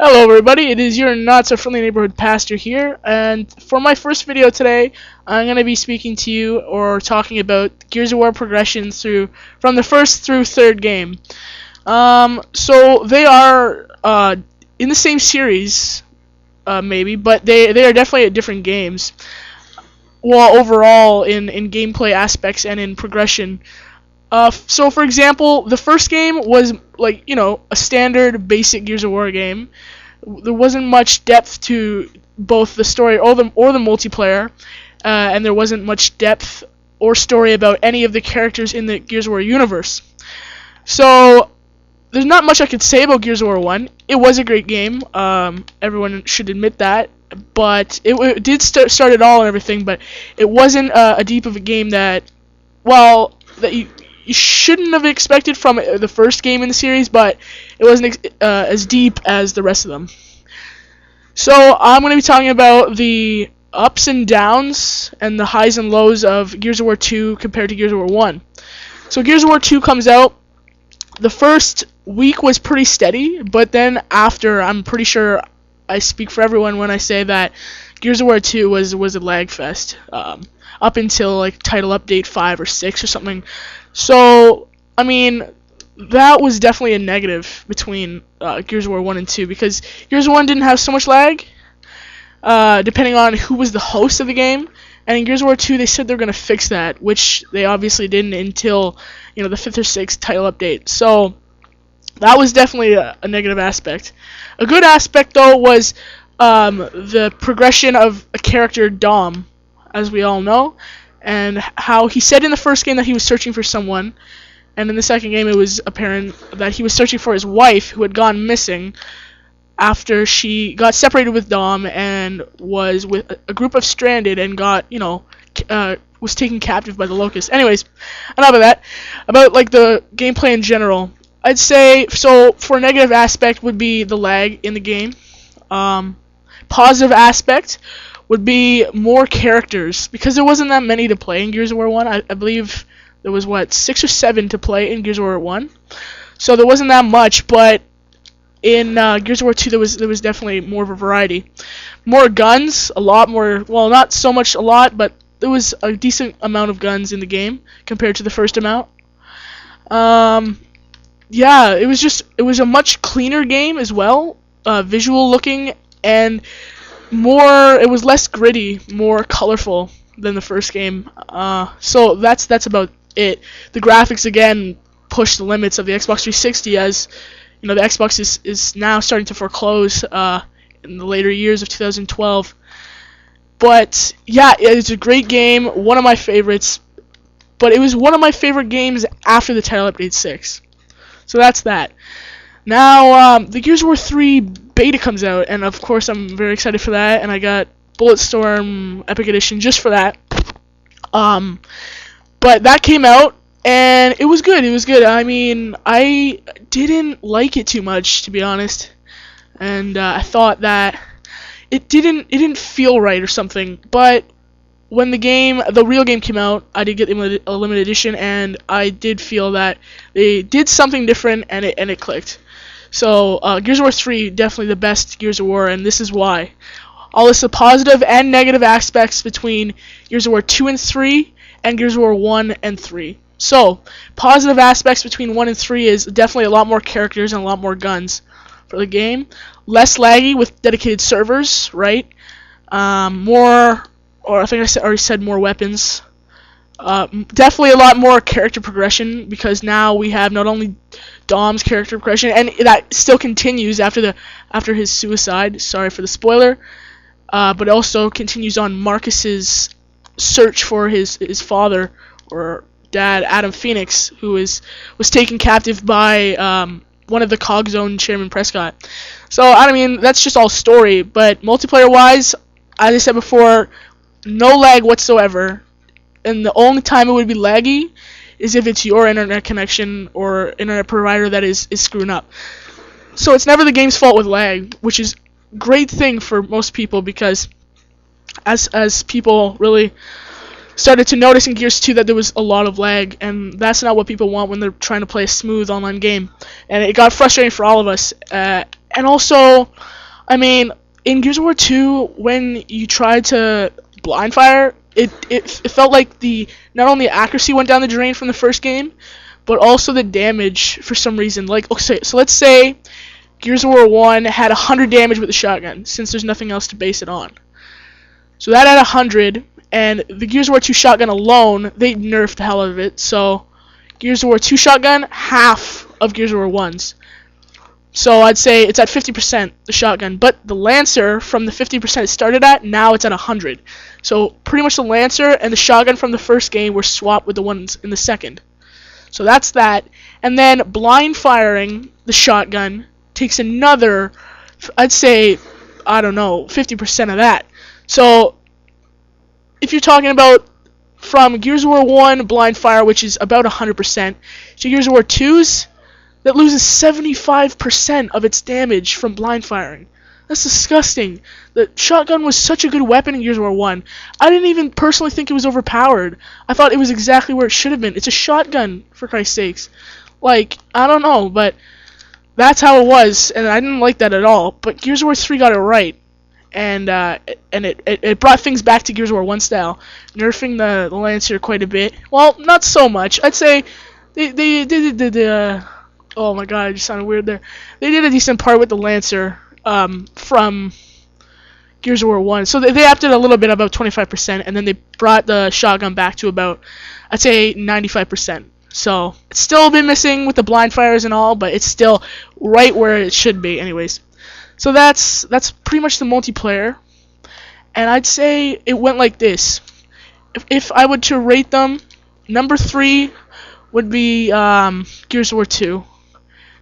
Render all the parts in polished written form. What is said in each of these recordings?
Hello everybody, it is your not so friendly neighborhood pastor here, and for my first video today, I'm going to be speaking to you or talking about Gears of War progression from the first through third game. So they are in the same series, maybe, but they are definitely at different games. Well, overall in gameplay aspects and in progression. So for example, the first game was like, a standard basic Gears of War game. There wasn't much depth to both the story or the multiplayer, and there wasn't much depth or story about any of the characters in the Gears of War universe. So there's not much I could say about Gears of War 1. It was a great game. Everyone should admit that. But it did start it all and everything, but it wasn't a deep of a game that you shouldn't have expected from the first game in the series, but it wasn't as deep as the rest of them. So I'm going to be talking about the ups and downs and the highs and lows of Gears of War 2 compared to Gears of War 1. So Gears of War 2 comes out. The first week was pretty steady, but then after, I'm pretty sure I speak for everyone when I say that Gears of War 2 was a lag fest. Up until like title update 5 or 6 or something. So, I mean, that was definitely a negative between Gears of War 1 and 2, because Gears of War 1 didn't have so much lag, depending on who was the host of the game, and in Gears of War 2 they said they were going to fix that, which they obviously didn't until, the 5th or 6th title update. So, that was definitely a negative aspect. A good aspect, though, was the progression of a character, Dom, as we all know, and how he said in the first game that he was searching for someone, and in the second game it was apparent that he was searching for his wife, who had gone missing after she got separated with Dom and was with a group of stranded and got, was taken captive by the Locust. Anyways, enough of that. About like the gameplay in general, I'd say, so for a negative aspect would be the lag in the game. Positive aspect would be more characters, because there wasn't that many to play in Gears of War 1. I believe there was, 6 or 7 to play in Gears of War 1. So there wasn't that much, but in Gears of War 2 there was definitely more of a variety. More guns, a lot more, well, not so much a lot, but there was a decent amount of guns in the game compared to the first amount. Yeah, it was a much cleaner game as well, visual looking, and it was less gritty, more colorful than the first game. So that's about it. The graphics again push the limits of the Xbox 360, as the Xbox is now starting to foreclose in the later years of 2012. But yeah, it's a great game, one of my favorites. But it was one of my favorite games after the title update 6. So that's that. Now, the Gears of War 3 beta comes out, and of course I'm very excited for that, and I got Bulletstorm Epic Edition just for that. But that came out, and it was good. I mean, I didn't like it too much, to be honest, and I thought that it didn't feel right or something. But when the real game came out, I did get a limited edition, and I did feel that they did something different, and it clicked. So, Gears of War 3, definitely the best Gears of War, and this is why. I'll list the positive and negative aspects between Gears of War 2 and 3, and Gears of War 1 and 3. So, positive aspects between 1 and 3 is definitely a lot more characters and a lot more guns for the game. Less laggy with dedicated servers, right? More, or I think I already said more weapons. Definitely a lot more character progression, because now we have not only Dom's character progression, and that still continues after his suicide. Sorry for the spoiler, but it also continues on Marcus's search for his father or dad, Adam Phoenix, who was taken captive by one of the COG Zone chairman, Prescott. So I mean, that's just all story, but multiplayer wise, as I said before, no lag whatsoever. And the only time it would be laggy is if it's your internet connection or internet provider that is screwing up. So it's never the game's fault with lag, which is a great thing for most people, because as people really started to notice in Gears 2 that there was a lot of lag, and that's not what people want when they're trying to play a smooth online game. And it got frustrating for all of us, And also, I mean, in Gears of War 2, when you tried to blind fire, it felt like the not only accuracy went down the drain from the first game, but also the damage for some reason. Like, okay, so let's say Gears of War 1 had 100 damage with the shotgun, since there's nothing else to base it on. So that had 100, and the Gears of War 2 shotgun alone, they nerfed the hell out of it. So Gears of War 2 shotgun, half of Gears of War 1's. So I'd say it's at 50%, the shotgun. But the Lancer, from the 50% it started at, now it's at 100. So pretty much the Lancer and the shotgun from the first game were swapped with the ones in the second. So that's that. And then blind firing the shotgun takes another, I'd say, I don't know, 50% of that. So if you're talking about from Gears of War 1 blind fire, which is about 100%, to Gears of War 2's, that loses 75% of its damage from blind firing. That's disgusting. The shotgun was such a good weapon in Gears of War 1. I didn't even personally think it was overpowered. I thought it was exactly where it should have been. It's a shotgun, for Christ's sakes. Like, I don't know, but that's how it was, and I didn't like that at all. But Gears of War 3 got it right, and it brought things back to Gears of War 1 style, nerfing the Lancer quite a bit. Well, not so much. I'd say they did oh my god, it just sounded weird there. They did a decent part with the Lancer from Gears of War 1. So they upped it a little bit, about 25%, and then they brought the shotgun back to about, I'd say, 95%. So it's still been missing with the blind fires and all, but it's still right where it should be anyways. So that's pretty much the multiplayer. And I'd say it went like this. If I were to rate them, number 3 would be Gears of War 2.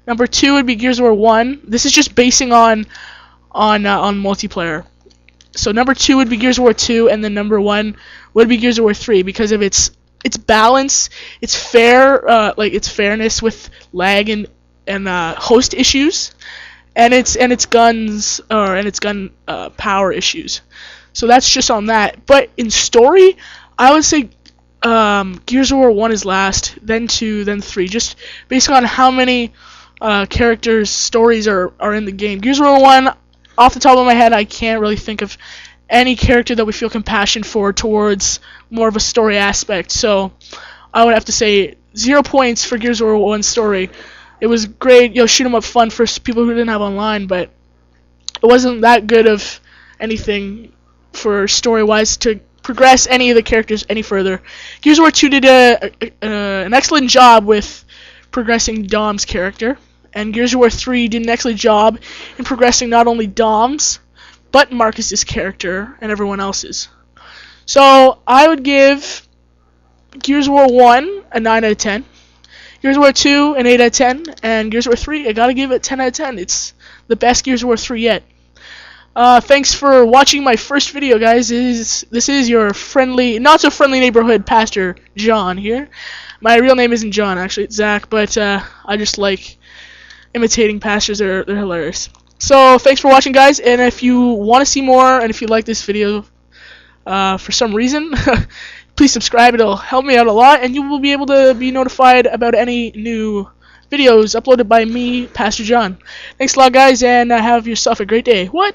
Number 2 would be Gears of War 1. This is just basing on multiplayer. So number 2 would be Gears of War 2, and then number 1 would be Gears of War 3 because of its balance, its its fairness with lag and host issues, and its gun power issues. So that's just on that. But in story, I would say Gears of War 1 is last, then 2, then 3, just based on how many characters' stories are in the game. Gears of War 1, off the top of my head, I can't really think of any character that we feel compassion for towards more of a story aspect. So I would have to say 0 points for Gears of War 1 story. It was great, shoot 'em up fun for people who didn't have online, but it wasn't that good of anything for story-wise to progress any of the characters any further. Gears of War 2 did an excellent job with progressing Dom's character, and Gears of War 3 did an excellent job in progressing not only Dom's, but Marcus's character and everyone else's. So I would give Gears of War 1 a 9 out of 10, Gears of War 2 an 8 out of 10, and Gears of War 3 I gotta give it 10 out of 10. It's the best Gears of War 3 yet. Thanks for watching my first video, guys. This is your friendly, not so friendly neighborhood Pastor John here. My real name isn't John, actually, it's Zach, but I just like imitating pastors. They're hilarious. So thanks for watching, guys, and if you want to see more, and if you like this video for some reason, please subscribe. It'll help me out a lot, and you will be able to be notified about any new videos uploaded by me, Pastor John. Thanks a lot, guys, and have yourself a great day. What?